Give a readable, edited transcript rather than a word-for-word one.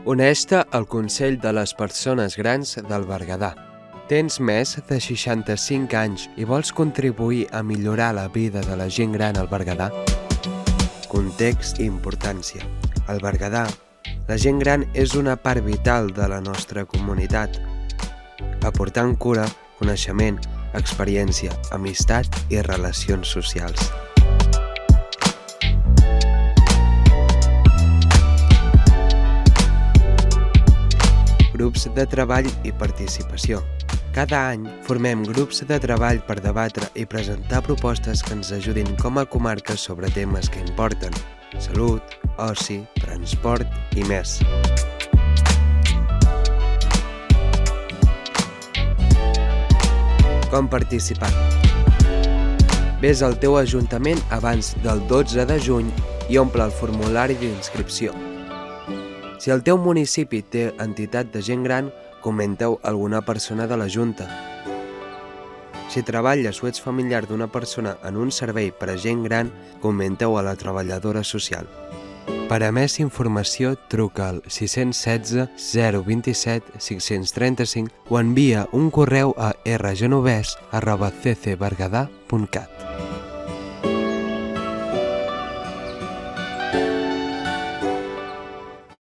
Uneix-te al Consell de les Persones Grans del Berguedà. Tens més de 65 anys i vols contribuir a millorar la vida de la gent gran al Berguedà? Context i importància. Al Berguedà, la gent gran és una part vital de la nostra comunitat, aportant cura, coneixement, experiència, amistat i relacions socials. Grups de treball i participació. Cada any formem grups de treball per debatre i presentar propostes que ens ajudin com a comarca sobre temes que importen: salut, oci, transport i més. Com participar? Ves al teu ajuntament abans del 12 de juny i omple el formulari d'inscripció. Si el teu municipi té entitat de gent gran, comenta-ho a alguna persona de la Junta. Si treballes o ets familiar d'una persona en un servei per a gent gran, comenta-ho a la treballadora social. Per a més informació, truca al 616 027 535 o envia un correu a rgenovès@ccberguedà.cat.